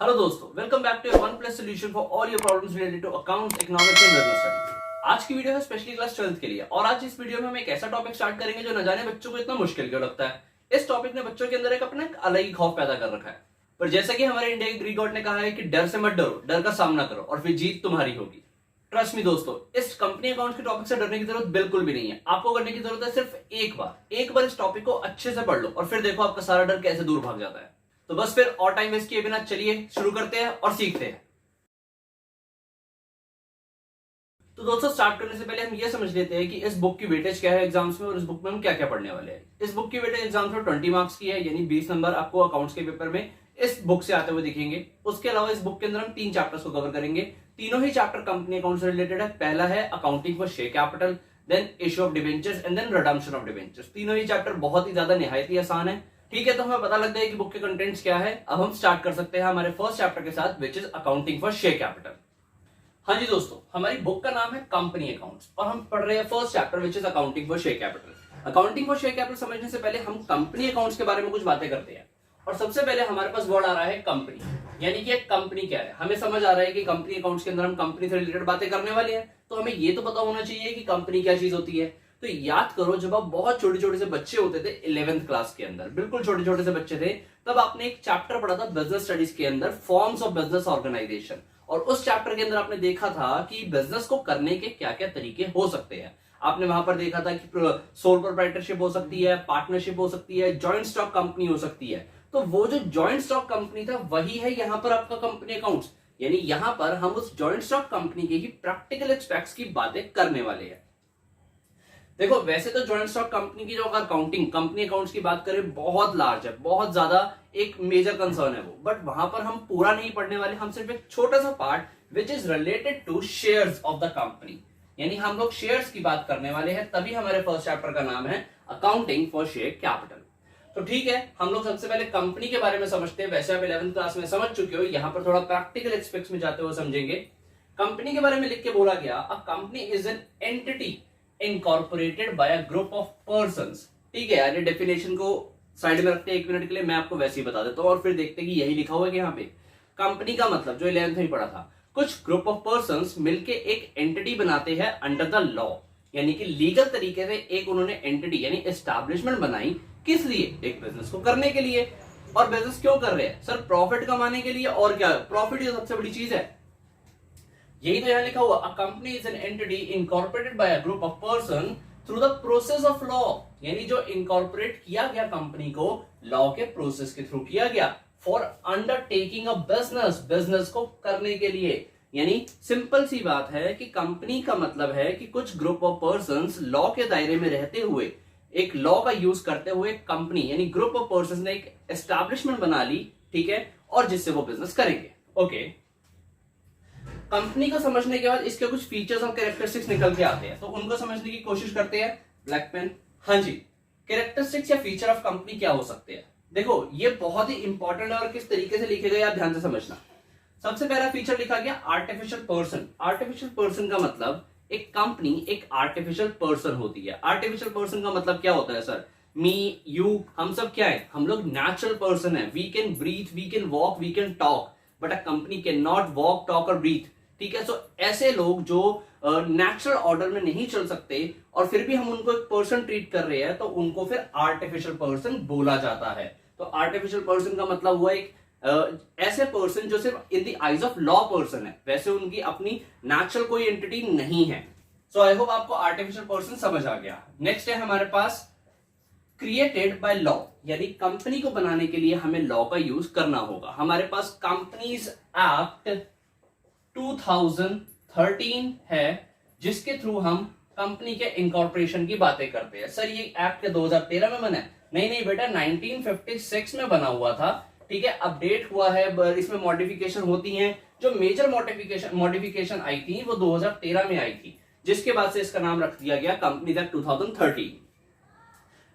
Hello दोस्तों, welcome back to one plus solution for all your problems related to accounts, economics and business studies. आज की video है specially class 12th के लिए और आज इस वीडियो में हम एक ऐसा टॉपिक स्टार्ट करेंगे जो न जाने बच्चों को इतना मुश्किल क्यों लगता है। इस टॉपिक ने बच्चों के अंदर एक अपना अलग ही खौफ पैदा कर रखा है। पर जैसा कि हमारे इंडिया के ग्रीक गॉड ने कहा है कि डर से मत डरो, डर का सामना करो और फिर जीत तुम्हारी होगी। ट्रस्ट मी दोस्तों, इस कंपनी अकाउंट के टॉपिक से डरने की जरूरत बिल्कुल भी नहीं है। आपको करने की जरूरत है सिर्फ एक बार इस टॉपिक को अच्छे से पढ़ लो और फिर देखो आपका सारा डर कैसे दूर भाग जाता है। तो बस फिर और टाइम वेस्ट किए बिना चलिए शुरू करते हैं और सीखते हैं। तो दोस्तों, स्टार्ट करने से पहले हम ये समझ लेते हैं कि इस बुक की वेटेज क्या है एग्जाम्स में और इस बुक में हम क्या क्या पढ़ने वाले हैं। इस बुक की वेटेज एग्जाम्स में 20 मार्क्स की है, यानी 20 नंबर आपको अकाउंट्स के पेपर में इस बुक से आते हुए दिखेंगे। उसके अलावा इस बुक के अंदर हम 3 चैप्टर्स को कवर करेंगे। तीनों ही चैप्टर कंपनी अकाउंट से रिलेटेड है। पहला है accounting for share capital, then issue of debentures and then redemption of debentures. तीनों ही चैप्टर बहुत ही ज्यादा निहायत ही आसान है। ठीक है, तो हमें पता लग गया कि बुक के कंटेंट्स क्या है। अब हम स्टार्ट कर सकते हैं हमारे फर्स्ट चैप्टर के साथ, which is accounting for share capital. हाँ जी दोस्तों, हमारी बुक का नाम है कंपनी अकाउंट्स और हम पढ़ रहे हैं first chapter which is accounting for share capital. Accounting for share capital समझने से पहले हम कंपनी अकाउंट्स के बारे में कुछ बातें करते हैं। और सबसे पहले हमारे पास वर्ड आ रहा है कंपनी, यानी कि एक कंपनी क्या है। हमें समझ आ रहा है कि कंपनी अकाउंट्स के अंदर हम कंपनी से रिलेटेड बातें करने वाले हैं, तो हमें ये तो पता होना चाहिए कि कंपनी क्या चीज होती है। तो याद करो, जब आप बहुत छोटे छोटे से बच्चे होते थे 11th क्लास के अंदर, बिल्कुल छोटे छोटे से बच्चे थे, तब आपने एक चैप्टर पढ़ा था बिजनेस स्टडीज के अंदर, फॉर्म्स ऑफ बिजनेस ऑर्गेनाइजेशन। और उस चैप्टर के अंदर आपने देखा था कि बिजनेस को करने के क्या क्या तरीके हो सकते हैं। आपने वहां पर देखा था कि सोल प्रोप्राइटरशिप हो सकती है, पार्टनरशिप हो सकती है, जॉइंट स्टॉक कंपनी हो सकती है। तो वो जो जॉइंट स्टॉक कंपनी था वही है यहाँ पर आपका कंपनी अकाउंट्स, यानी यहाँ पर हम उस जॉइंट स्टॉक कंपनी के ही प्रैक्टिकल एस्पेक्ट्स की बातें करने वाले हैं। देखो, वैसे तो जॉइंट स्टॉक कंपनी की जो अगर अकाउंटिंग कंपनी अकाउंट्स की बात करें बहुत लार्ज है, बहुत ज्यादा एक मेजर कंसर्न है वो, बट वहां पर हम पूरा नहीं पढ़ने वाले। हम सिर्फ एक छोटा सा part which is related to shares of the company, यानी हम लोग शेयर्स की बात करने वाले हैं। तभी हमारे फर्स्ट चैप्टर का नाम है अकाउंटिंग फॉर शेयर कैपिटल। तो ठीक है, हम लोग सबसे पहले कंपनी के बारे में समझते हैं। वैसे आप 11th क्लास में समझ चुके हो, यहाँ पर थोड़ा प्रैक्टिकल एस्पेक्ट्स में जाते हुए समझेंगे। कंपनी के बारे में लिख के बोला गया, a company is an entity incorporated by a group of persons. ठीक है यार, ये डेफिनेशन को साइड में रखते हैं 1 मिनट के लिए, मैं आपको वैसे ही बता देता हूँ और फिर देखते हैं कि यही लिखा हुआ है कि यहाँ पे कंपनी का मतलब जो 11th में पढ़ा था, कुछ ग्रुप ऑफ पर्संस मिलके एक एंटिटी बनाते हैं अंडर द लॉ, यानी कि लीगल तरीके से एक उन्होंने एंटिटी यानी एस्टैब्लिशमेंट बनाई। किस लिए? एक बिजनेस को करने के लिए। और बिजनेस क्यों कर रहे हैं सर? प्रॉफिट कमाने के लिए। और क्या? प्रॉफिट ही सबसे बड़ी चीज है। यही तो यहां लिखा हुआ, a company is an entity incorporated by a group of person through the process of law, यानी जो इनकॉर्पोरेट किया गया कंपनी को लॉ के प्रोसेस के थ्रू किया गया, for undertaking a business, business को करने के लिए। यानी सिंपल सी बात है कि कंपनी का मतलब है कि कुछ ग्रुप ऑफ पर्संस लॉ के दायरे में रहते हुए, एक लॉ का यूज करते हुए कंपनी यानी ग्रुप ऑफ पर्संस ने एक एस्टैब्लिशमेंट बना ली, ठीक है, और जिससे वो बिजनेस करेंगे। ओके, कंपनी को समझने के बाद इसके कुछ फीचर्स और कैरेक्टरिस्टिक्स निकल के आते हैं, तो उनको समझने की कोशिश करते हैं। Black pen. हाँ जी, कैरेक्टरिस्टिक्स या फीचर ऑफ कंपनी क्या हो सकते हैं? देखो, ये बहुत ही इंपॉर्टेंट है और किस तरीके से लिखे गए आप ध्यान से समझना। सबसे पहला फीचर लिखा गया आर्टिफिशियल पर्सन। आर्टिफिशियल पर्सन का मतलब एक कंपनी एक आर्टिफिशियल पर्सन होती है। आर्टिफिशियल पर्सन का मतलब क्या होता है सर? मी, यू, हम सब क्या है? हम लोग नेचुरल पर्सन है। We can breathe, we can walk, we can talk, but a company can not walk, talk और ब्रीथ। ठीक है, सो ऐसे लोग जो नेचुरल ऑर्डर में नहीं चल सकते और फिर भी हम उनको एक पर्सन ट्रीट कर रहे हैं, तो उनको फिर आर्टिफिशियल पर्सन बोला जाता है। तो आर्टिफिशियल पर्सन का मतलब हुआ एक ऐसे पर्सन जो सिर्फ in the eyes of law person है, वैसे उनकी अपनी नेचुरल कोई एंटिटी नहीं है। सो आई होप आपको आर्टिफिशियल पर्सन समझ आ गया। नेक्स्ट है हमारे पास क्रिएटेड बाय लॉ, यानी कंपनी को बनाने के लिए हमें लॉ का यूज करना होगा। हमारे पास कंपनीज एक्ट 2013 है, जिसके थ्रू हम कंपनी के इनकॉर्पोरेशन की बातें करते हैं। सर ये एक्ट 2013 में बना है? नहीं नहीं बेटा, 1956 में बना हुआ था। ठीक है, अपडेट हुआ है, इसमें मॉडिफिकेशन होती हैं। जो मेजर मॉडिफिकेशन आई थी वो 2013 में आई थी, जिसके बाद से इसका नाम रख दिया गया कंपनी एक्ट 2013।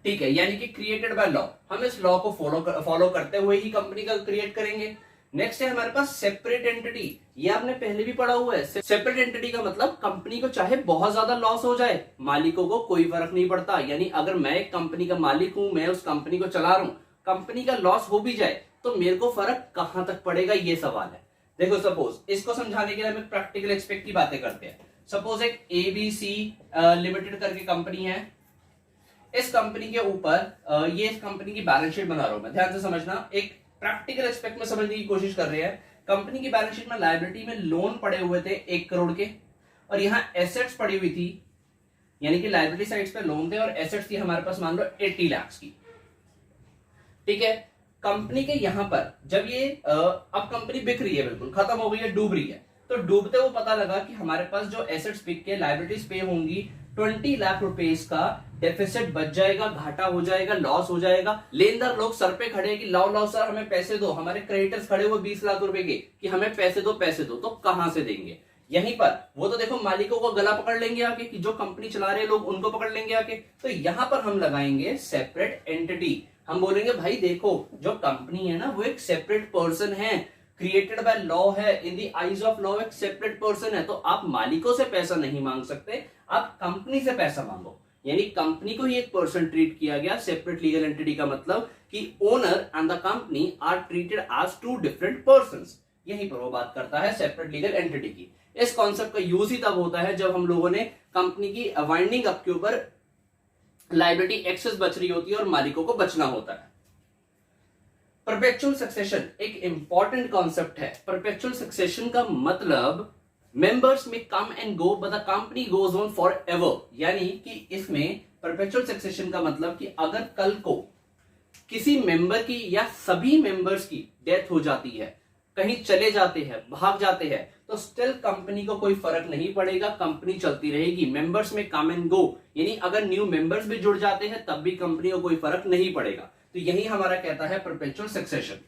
ठीक है, यानी कि क्रिएटेड बाय लॉ, हम इस लॉ को फॉलो करते हुए ही कंपनी का क्रिएट करेंगे। नेक्स्ट है हमारे पास सेपरेट एंटिटी। ये आपने पहले भी पढ़ा हुआ है। सेपरेट एंटिटी का मतलब कंपनी को चाहे बहुत ज्यादा लॉस हो जाए, मालिकों को कोई फर्क नहीं पड़ता। यानी अगर मैं एक कंपनी का मालिक हूं, मैं उस कंपनी को चला रहा हूं, कंपनी का लॉस हो भी जाए, तो मेरे को फर्क कहां तक पड़ेगा, ये सवाल है। देखो सपोज इसको समझाने के लिए हम प्रैक्टिकल एस्पेक्ट की बातें करते हैं। सपोज एक एबीसी लिमिटेड करके कंपनी है। इस कंपनी के ऊपर ये इस कंपनी की बैलेंस शीट बना रहा हूं मैं, ध्यान से समझना, एक प्रैक्टिकल एस्पेक्ट में समझने की कोशिश कर रहे हैं। कंपनी की बैलेंस शीट में लायबिलिटी में लोन पड़े हुए थे 1 करोड़ के, और यहां एसेट्स पड़ी हुई थी, यानी कि लायबिलिटी साइड्स पे लोन थे और एसेट्स थी हमारे पास मान लो 80 लाख की। ठीक है, कंपनी के यहां पर जब ये अब कंपनी बिक रही है, बिल्कुल खत्म हो गई है, डूब रही है, तो डूबते हुए पता लगा कि हमारे पास जो एसेट्स बिक के लायबिलिटीज पे होंगी 20 लाख रुपए का डेफिसिट बच जाएगा, घाटा हो जाएगा, लॉस हो जाएगा। लेनदार लोग सर पे खड़े कि लाओ लाओ सर हमें पैसे दो, हमारे क्रेडिटर्स खड़े हुए 20 लाख रुपए के कि हमें पैसे दो, तो कहां से देंगे। यहीं पर वो तो देखो मालिकों को गला पकड़ लेंगे आके, कि जो कंपनी चला रहे लोग उनको पकड़ लेंगे आके। तो यहां पर हम लगाएंगे सेपरेट एंटिटी। हम बोलेंगे भाई देखो जो कंपनी है ना वो एक सेपरेट पर्सन है, क्रिएटेड बाय लॉ है, in the eyes of law एक सेपरेट पर्सन है। तो आप मालिकों से पैसा नहीं मांग सकते, आप कंपनी से पैसा मांगो। यानी कंपनी को ही एक पर्सन ट्रीट किया गया। सेपरेट लीगल एंटिटी का मतलब कि owner and the company are treated as 2 different persons. यहीं पर वो बात करता है सेपरेट लीगल एंटिटी की। इस कॉन्सेप्ट का यूज ही तब होता है जब हम लोगों ने कंपनी की वाइंडिंग अप के ऊपर लायबिलिटी एक्सेस बच रही होती है और मालिकों को बचना होता है। परपेचुअल सक्सेशन एक इंपॉर्टेंट कॉन्सेप्ट है। परपेचुअल सक्सेशन का मतलब मेंबर्स में come and go but the company goes on for ever. यानी कि इसमें परपेचुअल सक्सेशन का मतलब कि अगर कल को किसी मेंबर की या सभी मेंबर्स की डेथ हो जाती है, कहीं चले जाते हैं, भाग जाते हैं, तो स्टिल कंपनी को कोई फर्क नहीं पड़ेगा, कंपनी चलती रहेगी। मेंबर्स में कम एंड गो, यानी अगर न्यू मेंबर्स भी जुड़ जाते हैं तब भी कंपनी को कोई फर्क नहीं पड़ेगा। तो यही हमारा कहता है परपेचुअल सक्सेशन।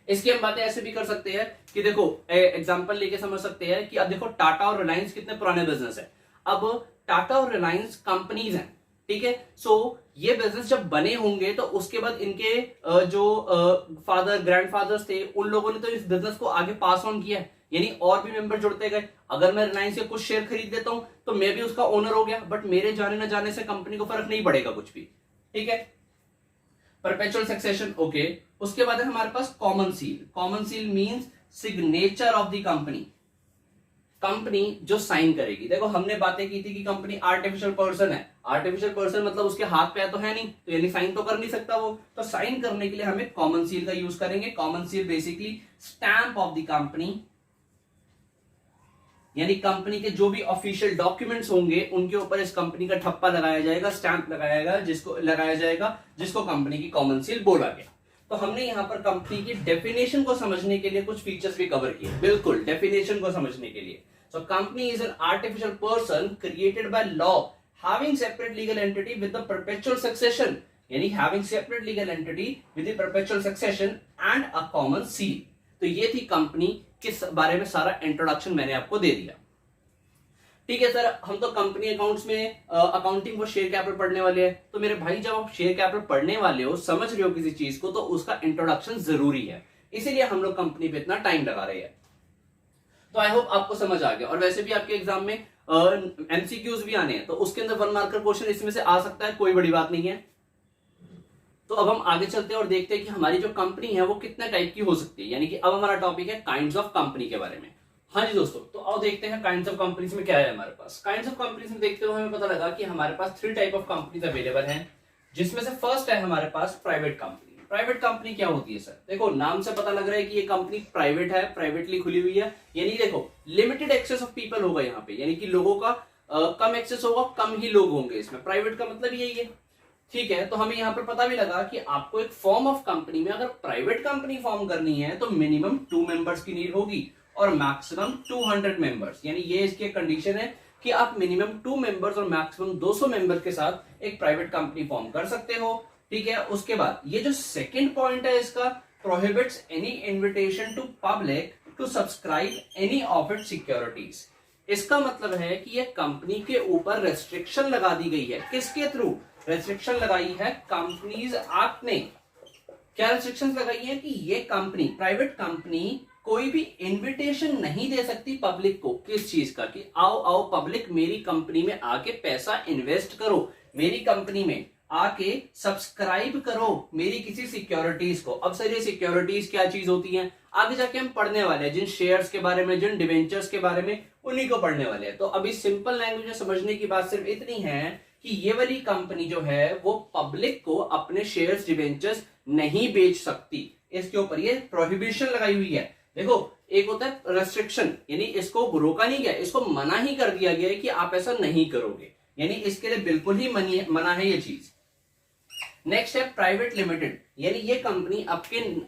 इसकी हम बातें ऐसे भी कर सकते हैं कि देखो एग्जांपल लेके समझ सकते हैं कि अब देखो टाटा और रिलायंस कितने पुराने बिजनेस है। अब टाटा और रिलायंस कंपनीज हैं, ठीक है। सो ये बिजनेस जब बने होंगे तो उसके बाद इनके जो फादर ग्रैंडफादर्स थे उन लोगों ने तो इस बिजनेस को आगे पास ऑन किया है, यानी और भी मेंबर जुड़ते गए। अगर मैं रिलायंस के कुछ शेयर खरीद देता हूं तो मैं भी उसका ओनर हो गया, बट मेरे जाने ना जाने से कंपनी को फर्क नहीं पड़ेगा कुछ भी, ठीक है। Perpetual succession okay. उसके बाद है हमारे पास common seal. Common seal means signature of the company. Company जो साइन करेगी। देखो हमने बातें की थी कि कंपनी आर्टिफिशियल पर्सन है। आर्टिफिशियल पर्सन मतलब उसके हाथ पैर तो है नहीं, तो यानी साइन तो कर नहीं सकता वो। तो साइन करने के लिए हमें कॉमन सील का यूज करेंगे। Common seal basically stamp of the company, यानी कंपनी के जो भी ऑफिशियल डॉक्यूमेंट्स होंगे उनके ऊपर इस कंपनी का ठप्पा लगाया जाएगा, स्टैंप लगाया जाएगा जिसको कंपनी की कॉमन सील बोला गया। तो हमने यहां पर कंपनी की डेफिनेशन को समझने के लिए कुछ फीचर्स भी कवर किए। बिल्कुल डेफिनेशन को समझने के लिए। So company is an artificial person created by law having separate legal entity with the perpetual succession, यानी having separate legal entity with the perpetual succession and a common seal. तो ये थी कंपनी के बारे में सारा इंट्रोडक्शन मैंने आपको दे दिया, ठीक है सर। हम तो कंपनी अकाउंट्स में अकाउंटिंग वो शेयर कैपिटल पढ़ने वाले हैं। तो मेरे भाई जब आप शेयर कैपिटल पढ़ने वाले हो, समझ रहे हो किसी चीज को, तो उसका इंट्रोडक्शन जरूरी है। इसीलिए हम लोग कंपनी पे इतना टाइम लगा रहे हैं। तो आई होप आपको समझ आ गया। और वैसे भी आपके एग्जाम में एमसीक्यूज भी आने हैं, तो उसके अंदर 1 मार्कर क्वेश्चन इसमें से आ सकता है, कोई बड़ी बात नहीं है। तो अब हम आगे चलते हैं और देखते हैं कि हमारी जो कंपनी है वो कितने टाइप की हो सकती है। यानी कि अब हमारा टॉपिक है काइंड्स ऑफ कंपनी के बारे में। हाँ जी दोस्तों, तो आओ देखते हैं काइंड्स ऑफ कंपनीज में क्या है हमारे पास। काइंड्स ऑफ कंपनीज में देखते हुए हमें पता लगा कि हमारे पास 3 टाइप ऑफ कंपनीज अवेलेबल हैं, जिसमें से फर्स्ट है हमारे पास प्राइवेट कंपनी। प्राइवेट कंपनी क्या होती है सर? देखो नाम से पता लग रहा है कि ये कंपनी प्राइवेट है, प्राइवेटली खुली हुई है। यानी देखो लिमिटेड एक्सेस ऑफ पीपल होगा यहाँ पे, यानी कि लोगों का कम एक्सेस होगा, कम ही लोग होंगे इसमें। प्राइवेट का मतलब यही है, ठीक है। तो हमें यहाँ पर पता भी लगा कि आपको एक फॉर्म ऑफ कंपनी में अगर प्राइवेट कंपनी फॉर्म करनी है तो मिनिमम 2 मेंबर्स की नीड होगी और मैक्सिमम 200 मेंबर्स। यानी ये इसकी कंडीशन है कि आप मिनिमम 2 मेंबर्स और मैक्सिमम 200 मेंबर के साथ एक प्राइवेट कंपनी फॉर्म कर सकते हो, ठीक है। उसके बाद ये जो सेकंड पॉइंट है इसका, prohibits any invitation to public to subscribe any of its securities. इसका मतलब है कि ये कंपनी के ऊपर रेस्ट्रिक्शन लगा दी गई है। किसके थ्रू रेस्ट्रिक्शन लगाई है? कंपनीज एक्ट ने। क्या रेस्ट्रिक्शन लगाई है कि ये कंपनी, प्राइवेट कंपनी कोई भी इनविटेशन नहीं दे सकती पब्लिक को। किस चीज का? कि आओ आओ पब्लिक मेरी कंपनी में आके पैसा इन्वेस्ट करो, मेरी कंपनी में आके सब्सक्राइब करो मेरी किसी सिक्योरिटीज को। अब सर ये सिक्योरिटीज क्या चीज होती हैं आगे जाके हम पढ़ने वाले हैं, जिन शेयर्स के बारे में, जिन डिवेंचर्स के बारे में, उन्हीं को पढ़ने वाले हैं। तो अभी सिंपल लैंग्वेज में समझने की बात सिर्फ इतनी है कि ये वाली कंपनी जो है वो पब्लिक को अपने शेयर्स डिवेंचर्स नहीं बेच सकती, इसके ऊपर ये प्रोहिबिशन लगाई हुई है। देखो एक होता है रेस्ट्रिक्शन, यानी इसको रोका नहीं गया, इसको मना ही कर दिया गया है कि आप ऐसा नहीं करोगे, यानी इसके लिए बिल्कुल ही मना है ये चीज। नेक्स्ट है प्राइवेट लिमिटेड, यानी ये कंपनी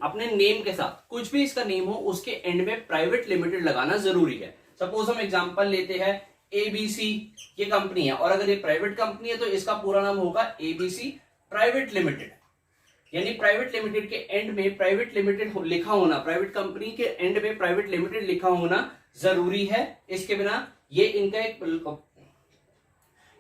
अपने नेम के साथ, कुछ भी इसका नेम हो उसके एंड में प्राइवेट लिमिटेड लगाना जरूरी है। सपोज हम एग्जांपल लेते हैं एबीसी, ये कंपनी है और अगर ये प्राइवेट कंपनी है तो इसका पूरा नाम होगा एबीसी प्राइवेट लिमिटेड, यानी प्राइवेट लिमिटेड के एंड में प्राइवेट लिमिटेड लिखा होना, प्राइवेट कंपनी के एंड में प्राइवेट लिमिटेड लिखा होना जरूरी है। इसके बिना ये इनका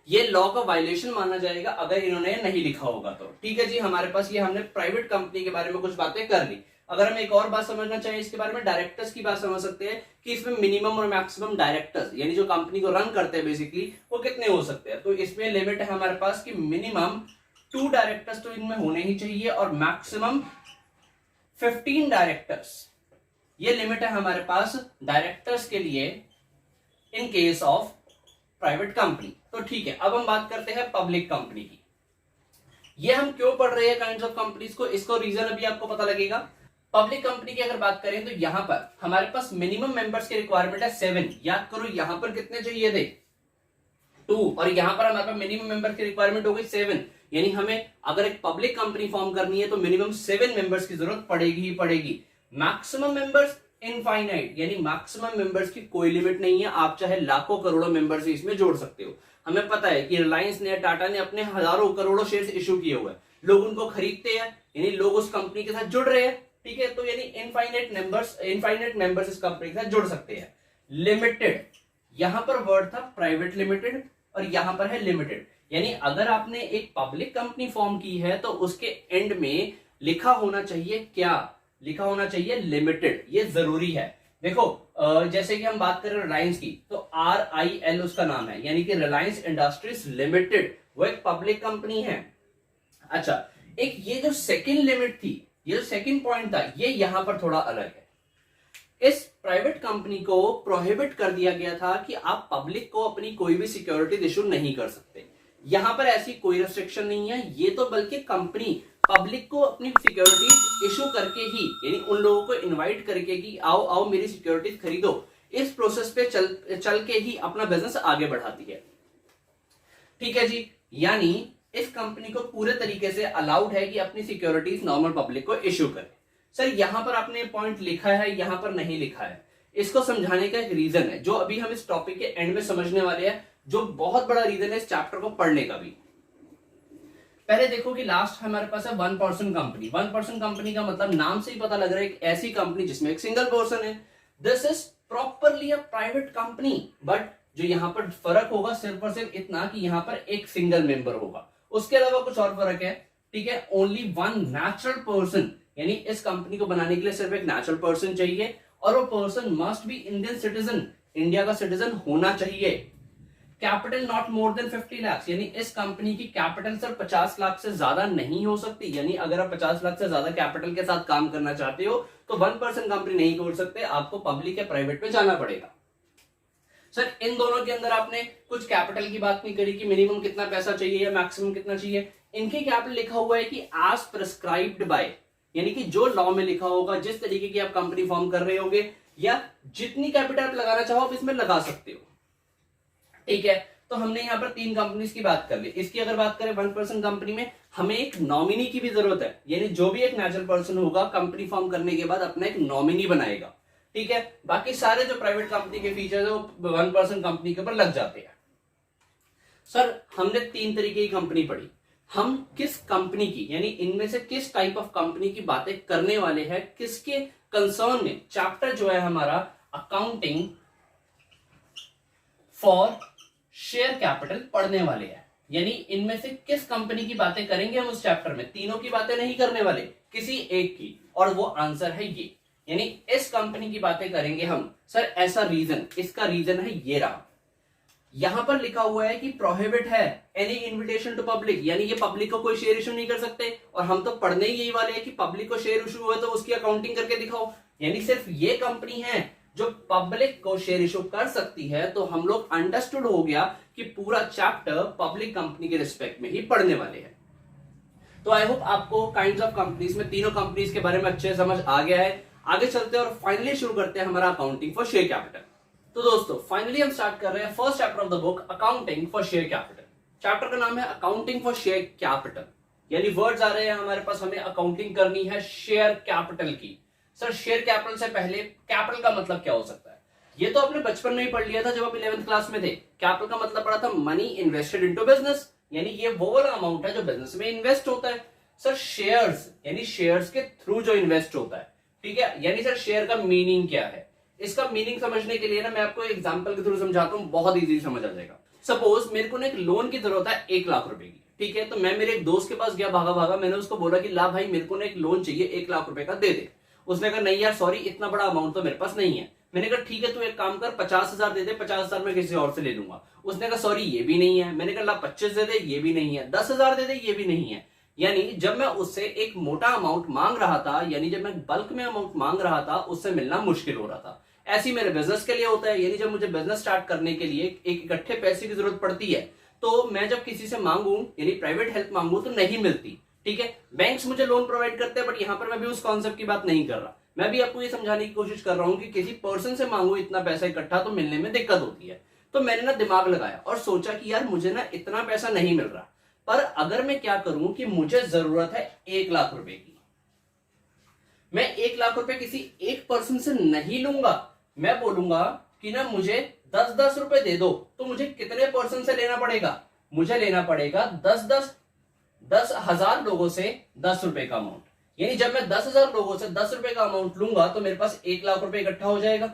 ये लॉ का वायलेशन माना जाएगा अगर इन्होंने नहीं लिखा होगा तो। ठीक है जी, हमारे पास ये हमने प्राइवेट कंपनी के बारे में कुछ बातें कर ली। अगर हम एक और बात समझना चाहें इसके बारे में, डायरेक्टर्स की बात समझ सकते हैं कि इसमें मिनिमम और मैक्सिमम डायरेक्टर्स, यानी जो कंपनी को रन करते हैं बेसिकली, वो कितने हो सकते हैं। तो इसमें लिमिट है हमारे पास कि मिनिमम 2 डायरेक्टर्स तो इनमें होने ही चाहिए और मैक्सिमम 15 डायरेक्टर्स, ये लिमिट है हमारे पास डायरेक्टर्स के लिए in case of private company. तो ठीक है, अब हम बात करते हैं पब्लिक कंपनी की। ये हम क्यों पढ़ रहे हैं काइंड्स ऑफ कंपनीज को, इसको रीजन अभी आपको पता लगेगा। पब्लिक कंपनी की अगर बात करें तो यहां पर हमारे पास मिनिमम मेंबर्स की रिक्वायरमेंट है 7। याद करो यहां पर कितने चाहिए थे 2 और यहां पर हमारे पास मिनिमम मेंबर की रिक्वायरमेंट हो गई 7, यानी हमें अगर एक पब्लिक कंपनी फॉर्म करनी है तो मिनिमम 7 मेंबर्स की जरूरत पड़ेगी ही पड़ेगी। मैक्सिमम मेंबर्स इनफाइनाइट, यानी मैक्सिमम मेंबर्स की कोई लिमिट नहीं है, आप चाहे लाखों करोड़ों मेंबर्स इसमें जोड़ सकते हो। हमें पता है कि रिलायंस ने, टाटा ने अपने हजारों करोड़ों शेयर्स इशू किए हुए हैं, लोग उनको खरीदते हैं, यानी लोग उस कंपनी के साथ जुड़ रहे हैं। ठीक है, तो यानी इनफाइनाइट मेंबर्स इस कंपनी के साथ जुड़ सकते हैं। लिमिटेड, यहां पर वर्ड था प्राइवेट लिमिटेड और यहां पर है लिमिटेड, यानी अगर आपने एक पब्लिक कंपनी फॉर्म की है तो उसके एंड में लिखा होना चाहिए क्या, लिखा होना चाहिए लिमिटेड, ये जरूरी है। देखो जैसे कि हम बात करें रिलायंस की तो RIL उसका नाम है, यानी कि रिलायंस इंडस्ट्रीज लिमिटेड, वो एक पब्लिक कंपनी है। अच्छा, एक ये जो सेकंड लिमिट थी, ये जो सेकंड पॉइंट था, ये यहां पर थोड़ा अलग है। इस प्राइवेट कंपनी को प्रोहिबिट कर दिया गया था कि आप पब्लिक को अपनी कोई भी सिक्योरिटीज इशू नहीं कर सकते। यहां पर ऐसी कोई रेस्ट्रिक्शन नहीं है, ये तो बल्कि कंपनी पब्लिक को अपनी सिक्योरिटीज इशू करके ही, यानी उन लोगों को इनवाइट करके कि आओ आओ मेरी सिक्योरिटीज खरीदो, इस प्रोसेस पे चल के ही अपना बिजनेस आगे बढ़ाती है। ठीक है जी, यानी इस कंपनी को पूरे तरीके से अलाउड है कि अपनी सिक्योरिटीज नॉर्मल पब्लिक को इशू करे। सर यहां पर आपने पॉइंट लिखा है, यहां पर नहीं लिखा है, इसको समझाने का एक रीजन है जो अभी हम इस टॉपिक के एंड में समझने वाले हैं, जो बहुत बड़ा रीजन है इस चैप्टर को पढ़ने का भी। पहले देखो कि लास्ट हमारे पास है 1 पर्सन कंपनी। 1 पर्सन कंपनी का मतलब नाम से ही पता लग रहा है एक ऐसी कंपनी जिसमें एक सिंगल पर्सन है। This is properly a private company, but जो यहां पर फर्क होगा सिर्फ और सिर्फ इतना कि यहां पर एक सिंगल मेंबर होगा, उसके अलावा कुछ और फर्क है। ठीक है, ओनली 1 नेचुरल पर्सन, यानी इस कंपनी को बनाने के लिए सिर्फ एक नेचुरल पर्सन चाहिए और वो person must be Indian citizen, India का सिटीजन होना चाहिए। Capital not more than 50 lakh, यानी इस कंपनी की कैपिटल सर 50 लाख से ज्यादा नहीं हो सकती, यानी अगर आप 50 लाख से ज्यादा कैपिटल के साथ काम करना चाहते हो तो 1 पर्सन कंपनी नहीं खोल सकते, आपको पब्लिक या प्राइवेट में जाना पड़ेगा। सर इन दोनों के अंदर आपने कुछ कैपिटल की बात नहीं करी कि मिनिमम कितना पैसा चाहिए या मैक्सिमम कितना चाहिए। इनके कैपिटल लिखा हुआ है कि एज प्रिस्क्राइब्ड बाय, यानी कि जो लॉ में लिखा होगा, जिस तरीके की आप कंपनी फॉर्म कर रहे होंगे या जितनी कैपिटल आप लगाना चाहो आप इसमें लगा सकते हो। ठीक है, तो हमने यहां पर 3 कंपनीज की बात कर ली। इसकी अगर बात करें 1 पर्सन कंपनी में हमें एक नॉमिनी की भी जरूरत है, यानी जो भी एक नेचुरल पर्सन होगा कंपनी फॉर्म करने के बाद अपना एक नॉमिनी बनाएगा। ठीक है, बाकी सारे जो प्राइवेट कंपनी के फीचर्स है वो 1 पर्सन कंपनी के ऊपर लग जाते हैं। सर हमने 3 तरीके की कंपनी पढ़ी, हम किस कंपनी की, यानी इनमें से किस टाइप ऑफ कंपनी की बातें करने वाले हैं, किसके कंसर्न में चैप्टर जो है हमारा अकाउंटिंग फॉर शेयर कैपिटल पढ़ने वाले हैं। यानी इनमें से किस कंपनी की बातें करेंगे हम उस चैप्टर में, तीनों की बातें नहीं करने वाले, किसी एक की, और वो आंसर है ये, यानी इस कंपनी की बातें करेंगे हम। सर ऐसा रीजन, इसका रीजन है ये रहा। यहां पर लिखा हुआ है कि प्रोहिबिट है एनी इन्विटेशन टू पब्लिक, यानी ये पब्लिक को कोई शेयर इशू नहीं कर सकते। और हम तो पढ़ने ही यही वाले हैं कि पब्लिक को शेयर इशू हुआ तो उसकी अकाउंटिंग करके दिखाओ, यानी सिर्फ ये कंपनी है जो पब्लिक को शेयर इशू कर सकती है। तो हम लोग अंडरस्टूड हो गया कि पूरा चैप्टर पब्लिक कंपनी के रिस्पेक्ट में ही पढ़ने वाले हैं। तो आई होप आपको काइंड्स ऑफ कंपनीज में तीनों कंपनीज के बारे में अच्छे समझ आ गया है। आगे चलते हैं और फाइनली शुरू करते हैं हमारा अकाउंटिंग फॉर शेयर कैपिटल। तो दोस्तों फाइनली हम स्टार्ट कर रहे हैं first chapter of the book accounting for share capital. Chapter का नाम है अकाउंटिंग फॉर शेयर कैपिटल, यानी वर्ड्स आ रहे हैं हमारे पास, हमें अकाउंटिंग करनी है शेयर कैपिटल की। सर शेयर कैपिटल से पहले कैपिटल का मतलब क्या हो सकता है? ये तो आपने बचपन में ही पढ़ लिया था जब आप 11th क्लास में थे। कैपिटल का मतलब पढ़ा था मनी इन्वेस्टेड इनटू बिजनेस, यानी ये वो वाला अमाउंट है जो बिजनेस में इन्वेस्ट होता है। सर शेयर्स यानी शेयर्स के थ्रू जो इन्वेस्ट होता है, ठीक है। यानी सर शेयर का मीनिंग क्या है? इसका मीनिंग समझने के लिए ना मैं आपको एग्जांपल के थ्रू समझाता हूं, बहुत इजी समझ आ जाएगा। सपोज मेरे को ना एक लोन की जरूरत है 1 लाख रुपए की, ठीक है। तो मैं मेरे एक दोस्त के पास गया, भागा भागा, मैंने उसको बोला कि ला भाई मेरे को ना एक लोन चाहिए 1 लाख रुपए का, दे दे। उसने कहा नहीं यार सॉरी, इतना बड़ा अमाउंट तो मेरे पास नहीं है। मैंने कहा ठीक है तू एक काम कर 50,000 दे दे, 50,000 मैं किसी और से ले लूंगा। उसने कहा सॉरी ये भी नहीं है। मैंने कहा ला 25 दे दे, ये भी नहीं है। 10,000 दे दे, ये भी नहीं है। यानी जब मैं उससे एक मोटा अमाउंट मांग रहा था, यानी जब मैं बल्क में अमाउंट मांग रहा था, उससे मिलना मुश्किल हो रहा था। ऐसे मेरे बिजनेस के लिए होता है, यानी जब मुझे बिजनेस स्टार्ट करने के लिए एक इकट्ठे पैसे की जरूरत पड़ती है, तो मैं जब किसी से मांगू यानी प्राइवेट हेल्प मांगू तो नहीं मिलती, ठीक है। बैंक्स मुझे लोन प्रोवाइड करते हैं, बट यहां पर मैं भी उस कॉन्सेप्ट की बात नहीं कर रहा। मैं भी आपको ये समझाने की कोशिश कर रहा हूं कि किसी पर्सन से मांगू इतना पैसा इकट्ठा तो मिलने में दिक्कत होती है। तो मैंने ना दिमाग लगाया और सोचा कि यार मुझे ना इतना पैसा नहीं मिल रहा, पर अगर मैं क्या करूं कि मुझे जरूरत है 1 लाख रुपए की, मैं 1 लाख रुपए किसी एक पर्सन से नहीं लूंगा। मैं बोलूंगा कि ना मुझे 10-10 रुपए दे दो। तो मुझे कितने पर्सन से लेना पड़ेगा? मुझे लेना पड़ेगा 10,000 लोगों से 10 रुपए का अमाउंट। यानी जब मैं 10,000 लोगों से 10 रुपए का अमाउंट लूंगा तो मेरे पास 1 लाख रुपए इकट्ठा हो जाएगा।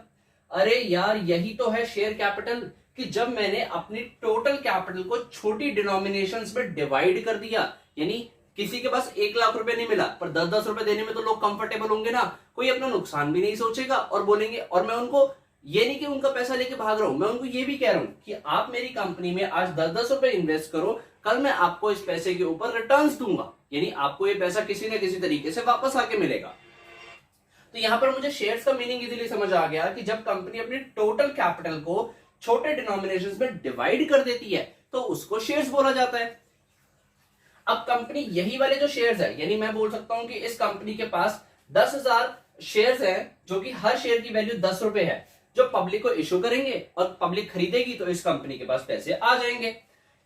अरे यार यही तो है शेयर कैपिटल, कि जब मैंने अपनी टोटल कैपिटल को छोटी डिनोमिनेशंस में डिवाइड कर दिया, यानी किसी के पास 1 लाख रुपए नहीं मिला पर 10-10 रुपए देने में तो लोग कंफर्टेबल होंगे ना, कोई अपना नुकसान भी नहीं सोचेगा और बोलेंगे। और मैं उनको ये नहीं कि उनका पैसा लेके भाग रहा हूं, मैं उनको ये भी कह रहा हूं कि आप मेरी कंपनी में आज 10-10 रुपए इन्वेस्ट करो, कल मैं आपको इस पैसे के ऊपर रिटर्न्स दूंगा, यानी आपको ये पैसा किसी न किसी तरीके से वापस आके मिलेगा। तो यहां पर मुझे शेयर्स का मीनिंग इजीली समझ आ गया कि जब कंपनी अपनी टोटल कैपिटल को छोटे डिनोमिनेशंस में डिवाइड कर देती है तो उसको शेयर्स बोला जाता है। अब कंपनी यही वाले जो शेयर्स है, यानी मैं बोल सकता हूं कि इस कंपनी के पास 10,000 शेयर्स हैं, जो कि हर शेयर की वैल्यू 10 रुपए है, जो पब्लिक को इश्यू करेंगे और पब्लिक खरीदेगी तो इस कंपनी के पास पैसे आ जाएंगे।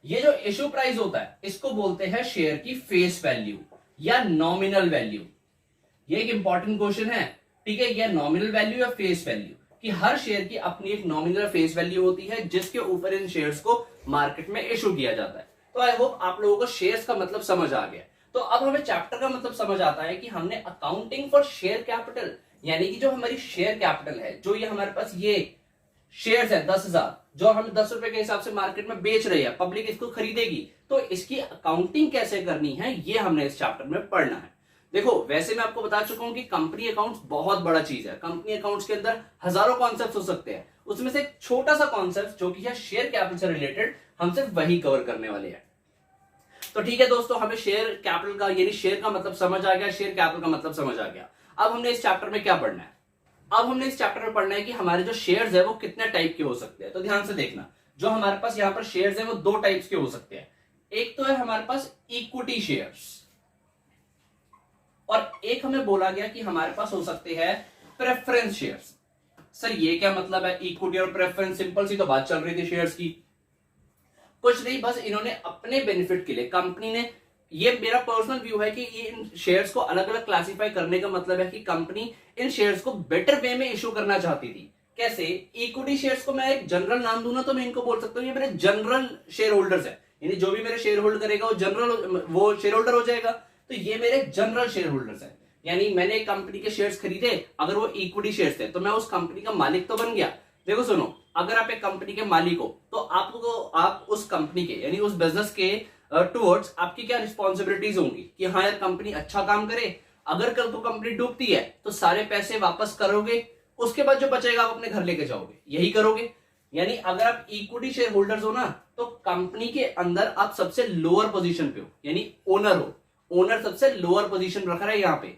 ये जो इश्यू प्राइस होता है इसको बोलते हैं शेयर की फेस वैल्यू या नॉमिनल वैल्यू। ये एक इंपॉर्टेंट क्वेश्चन है, ठीक है। यह नॉमिनल वैल्यू या फेस वैल्यू, कि हर शेयर की अपनी एक नॉमिनल फेस वैल्यू होती है जिसके ऊपर इन शेयर्स को मार्केट में इशू किया जाता है। तो आई होप आप लोगों को शेयर्स का मतलब समझ आ गया। तो अब हमें चैप्टर का मतलब समझ आता है कि हमने अकाउंटिंग फॉर शेयर कैपिटल, यानी कि जो हमारी शेयर कैपिटल है, जो ये हमारे पास ये शेयर्स है 10,000, जो हम 10 रुपए के हिसाब से मार्केट में बेच रहे हैं, पब्लिक इसको खरीदेगी, तो इसकी अकाउंटिंग कैसे करनी है ये हमने इस चैप्टर में पढ़ना है। देखो वैसे मैं आपको बता चुका हूं कि कंपनी अकाउंट्स बहुत बड़ा चीज है। कंपनी अकाउंट्स के अंदर हजारों कॉन्सेप्ट्स हो सकते हैं, उसमें से एक छोटा सा कॉन्सेप्ट जो कि है शेयर कैपिटल से रिलेटेड, हम सिर्फ वही कवर करने वाले हैं। तो ठीक है दोस्तों, हमें शेयर कैपिटल का यानी शेयर का मतलब समझ आ गया, शेयर कैपिटल का मतलब समझ आ गया। अब हमने इस चैप्टर में क्या पढ़ना है? अब हमने इस चैप्टर में पढ़ना है कि हमारे जो शेयर्स है वो कितने टाइप के हो सकते हैं। तो ध्यान से देखना, जो हमारे पास यहाँ पर शेयर्स है वो 2 टाइप्स के हो सकते हैं। एक तो है हमारे पास इक्विटी शेयर्स, और एक हमें बोला गया कि हमारे पास हो सकते हैं प्रेफरेंस शेयर्स। सर ये क्या मतलब है? इक्विटी और प्रेफरेंस, सिंपल सी तो बात चल रही थी शेयर्स की। कुछ नहीं, बस इन्होंने अपने बेनिफिट के लिए, कंपनी ने, ये मेरा पर्सनल व्यू है कि ये इन शेयर्स को अलग अलग क्लासिफाई करने का मतलब है कि कंपनी इन शेयर्स को बेटर वे में इशू करना चाहती थी। कैसे? इक्विटी शेयर्स को मैं एक जनरल नाम दूं ना तो मैं इनको बोल सकता हूं ये मेरे जनरल शेयर होल्डर्स है, यानी जो भी मेरे शेयर होल्ड करेगा वो जनरल वो शेयर होल्डर हो जाएगा। तो ये मेरे जनरल शेयर होल्डर्स है, यानी मैंने एक कंपनी के शेयर्स खरीदे, अगर वो इक्विटी शेयर्स थे तो मैं उस कंपनी का मालिक तो बन गया। देखो सुनो, अगर आप एक कंपनी के मालिक हो तो आप उस कंपनी के यानी उस बिजनेस के टुवर्ड्स आपकी क्या रिस्पॉन्सिबिलिटीज होंगी कि हाँ यार कंपनी अच्छा काम करे, अगर कल को कंपनी डूबती है तो सारे पैसे वापस करोगे, उसके बाद जो बचेगा आप अपने घर लेके जाओगे, यही करोगे। यानी अगर आप इक्विटी शेयर होल्डर्स हो ना, तो कंपनी के अंदर आप सबसे लोअर पोजीशन पे हो, यानी ओनर हो, ओनर सबसे लोअर पोजीशन रख रहा है यहां पे।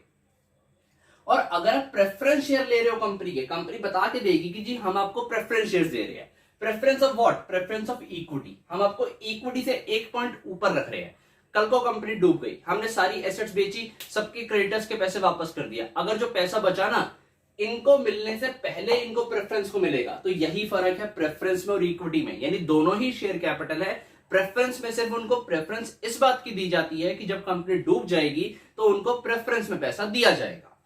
और अगर आप प्रेफरेंस शेयर ले रहे हो कंपनी के, कंपनी बता के देगी कि जी हम आपको प्रेफरेंस शेयर दे रहे हैं। Preference of what? Preference of equity. हम आपको इक्विटी से एक पॉइंट ऊपर रख रहे हैं। कल को कंपनी डूब गई, हमने सारी एसेट्स बेची, सबके क्रेडिटर्स के पैसे वापस कर दिया, अगर जो पैसा बचा ना, इनको मिलने से पहले इनको प्रेफरेंस को मिलेगा। तो यही फर्क है प्रेफरेंस में और इक्विटी में, यानी दोनों ही शेयर कैपिटल है। प्रेफरेंस में सिर्फ उनको प्रेफरेंस इस बात की दी जाती है कि जब कंपनी डूब जाएगी तो उनको प्रेफरेंस में पैसा दिया जाएगा।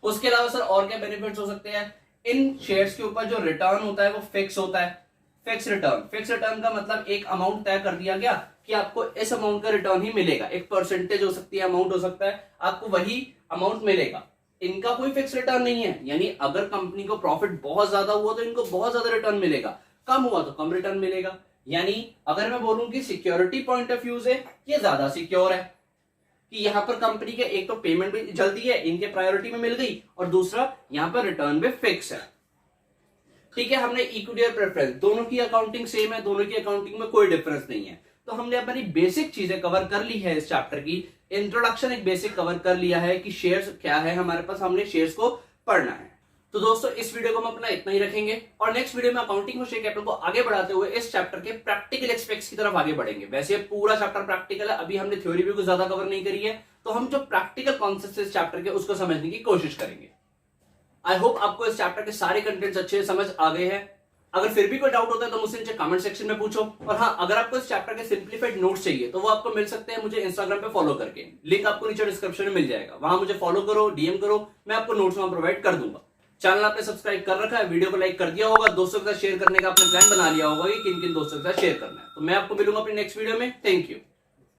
उसके अलावा सर और क्या बेनिफिट्स हो सकते हैं? इन शेयर्स के ऊपर जो रिटर्न होता है वो फिक्स होता है। फिक्स रिटर्न का मतलब एक अमाउंट तय कर दिया गया कि आपको इस अमाउंट का रिटर्न ही मिलेगा। एक परसेंटेज हो सकती है, अमाउंट हो सकता है, आपको वही अमाउंट मिलेगा। इनका कोई फिक्स रिटर्न नहीं है, यानी अगर कंपनी को प्रॉफिट बहुत ज्यादा हुआ तो इनको बहुत ज्यादा रिटर्न मिलेगा, कम हुआ तो कम रिटर्न मिलेगा। यानी अगर मैं बोलूं कि सिक्योरिटी पॉइंट ऑफ व्यू से ये ज्यादा सिक्योर है कि यहां पर कंपनी के एक तो पेमेंट भी जल्दी है, इनके प्रायोरिटी में मिल गई, और दूसरा यहां पर रिटर्न भी फिक्स है। ठीक है, हमने इक्विटी और प्रेफरेंस दोनों की अकाउंटिंग सेम है, दोनों की अकाउंटिंग में कोई डिफरेंस नहीं है। तो हमने अपनी बेसिक चीजें कवर कर ली है इस चैप्टर की। इंट्रोडक्शन एक बेसिक कवर कर लिया है कि शेयर्स क्या है हमारे पास, हमने शेयर्स को पढ़ना है। तो दोस्तों इस वीडियो को हम अपना इतना ही रखेंगे, और नेक्स्ट वीडियो में अकाउंटिंग और शेयर कैपिटल को आगे बढ़ाते हुए इस चैप्टर के प्रैक्टिकल एस्पेक्ट्स की तरफ आगे बढ़ेंगे। वैसे पूरा चैप्टर प्रैक्टिकल है, अभी हमने थ्योरी भी कुछ ज्यादा कवर नहीं करी है, तो हम जो प्रैक्टिकल कॉन्सेप्ट इस चैप्टर के उसको समझने की कोशिश करेंगे। आई होप आपको इस चैप्टर के सारे कंटेंट्स अच्छे से समझ आ गए हैं। अगर फिर भी कोई डाउट होता है तो मुझसे नीचे कमेंट सेक्शन में पूछो। और हाँ, अगर आपको इस चैप्टर के सिंप्लीफाइड नोट्स चाहिए तो वो आपको मिल सकते हैं मुझे इंस्टाग्राम पे फॉलो करके, लिंक आपको नीचे डिस्क्रिप्शन में मिल जाएगा, वहां मुझे फॉलो करो, डीएम करो, मैं आपको नोट्स वहां प्रोवाइड कर दूंगा। चैनल आपने सब्सक्राइब कर रखा है, वीडियो को लाइक कर दिया होगा, दोस्तों के साथ शेयर करने का आपने प्लान बना लिया होगा कि किन किन दोस्तों के साथ शेयर करना है। तो मैं आपको मिलूंगा अपनी नेक्स्ट वीडियो में। Thank you.